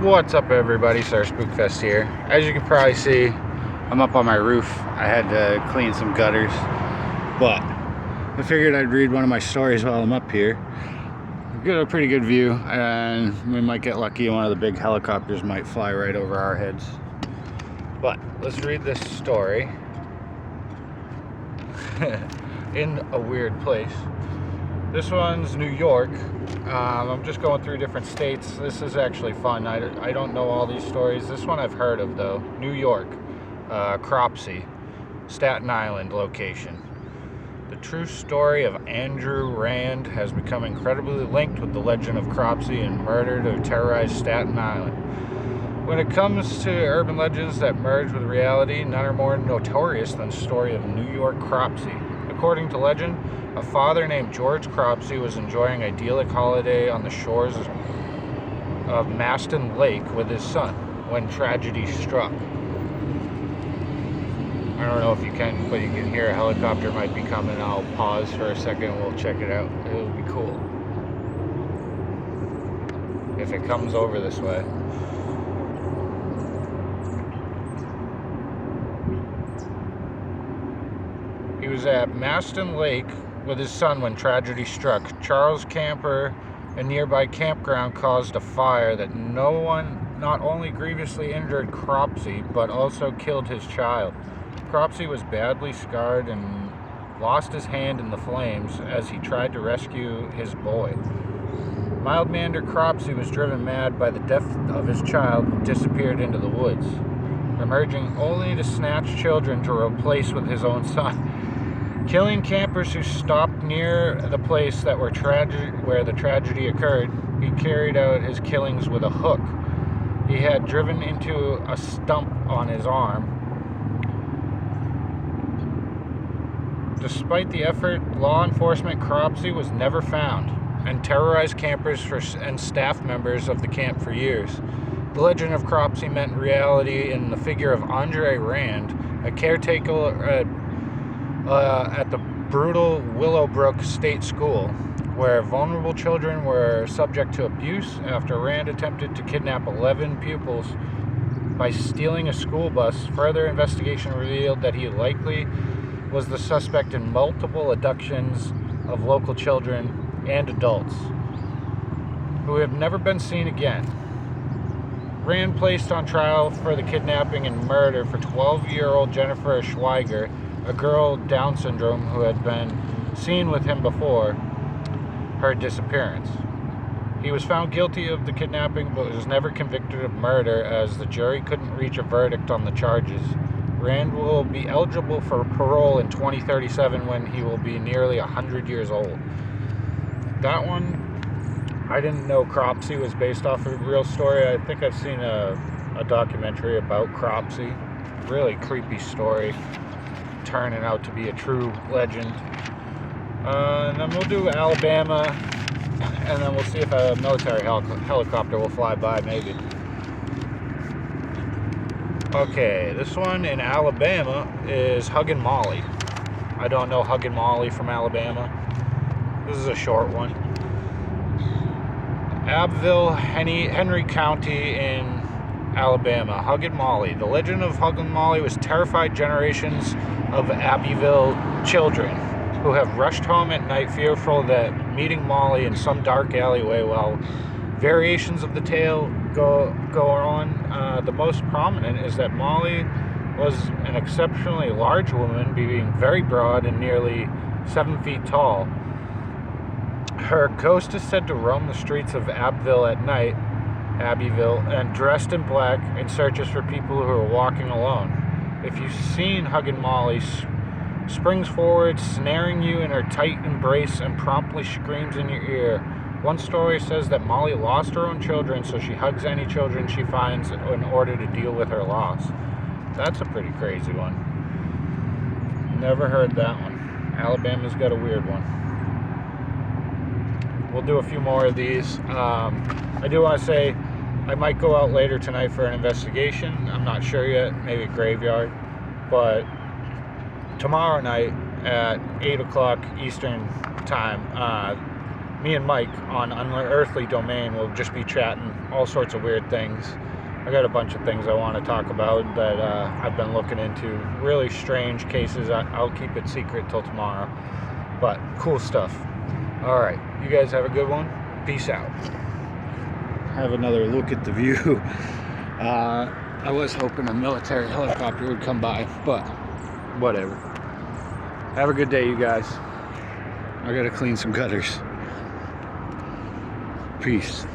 What's up, everybody? Sir Spookfest here. As you can probably see, I'm up on my roof. I had to clean some gutters, but I figured I'd read one of my stories while I'm up here. Get a pretty good view, and we might get lucky and one of the big helicopters might fly right over our heads. But let's read this story in a weird place. This one's New York. I'm just going through different states. This is actually fun. I don't know all these stories. This one I've heard of, though. New York, Cropsey, Staten Island location. The true story of Andrew Rand has become incredibly linked with the legend of Cropsey and murder to terrorize Staten Island. When it comes to urban legends that merge with reality, none are more notorious than the story of New York Cropsey. According to legend, a father named George Cropsey was enjoying an idyllic holiday on the shores of Maston Lake with his son when tragedy struck. I don't know if you can, but you can hear a helicopter might be coming. I'll pause for a second and we'll check it out. It'll be cool if it comes over this way. He was at Maston Lake with his son when tragedy struck. Charles Camper, a nearby campground, caused a fire that not only grievously injured Cropsey, but also killed his child. Cropsey was badly scarred and lost his hand in the flames as he tried to rescue his boy. Mild-mannered Cropsey was driven mad by the death of his child who disappeared into the woods, emerging only to snatch children to replace with his own son. Killing campers who stopped near the place that where the tragedy occurred, he carried out his killings with a hook he had driven into a stump on his arm. Despite the effort, law enforcement, Cropsey was never found and terrorized campers and staff members of the camp for years. The legend of Cropsey met reality in the figure of Andre Rand, a caretaker at the brutal Willowbrook State School, where vulnerable children were subject to abuse after Rand attempted to kidnap 11 pupils by stealing a school bus. Further investigation revealed that he likely was the suspect in multiple abductions of local children and adults who have never been seen again. Rand placed on trial for the kidnapping and murder for 12-year-old Jennifer Schweiger, a girl with Down syndrome who had been seen with him before her disappearance. He was found guilty of the kidnapping but was never convicted of murder as the jury couldn't reach a verdict on the charges. Rand will be eligible for parole in 2037 when he will be nearly 100 years old. That one, I didn't know Cropsey was based off of a real story. I think I've seen a documentary about Cropsey. Really creepy story, turning out to be a true legend. And then we'll do Alabama, and then we'll see if a military helicopter will fly by, maybe. Okay, this one in Alabama is Huggin' Molly. I don't know Huggin' Molly from Alabama. This is a short one. Abbeville, Henry County in Alabama. Huggin' Molly. The legend of Huggin' Molly was terrified generations of Abbeville children who have rushed home at night fearful that meeting Molly in some dark alleyway. While variations of the tale go on, the most prominent is that Molly was an exceptionally large woman, being very broad and nearly 7 feet tall. Her ghost is said to roam the streets of Abbeville at night, and dressed in black in searches for people who are walking alone. If you've seen Huggin' Molly, springs forward, snaring you in her tight embrace and promptly screams in your ear. One story says that Molly lost her own children, so she hugs any children she finds in order to deal with her loss. That's a pretty crazy one. Never heard that one. Alabama's got a weird one. We'll do a few more of these. I do want to say I might go out later tonight for an investigation. I'm not sure yet, maybe a graveyard. But tomorrow night at 8 o'clock Eastern time, me and Mike on Unearthly Domain will just be chatting all sorts of weird things. I got a bunch of things I want to talk about that I've been looking into. Really strange cases. I'll keep it secret till tomorrow. But cool stuff. All right. You guys have a good one. Peace out. Have another look at the view. I was hoping a military helicopter would come by, but whatever. Have a good day, you guys. I gotta clean some gutters. Peace.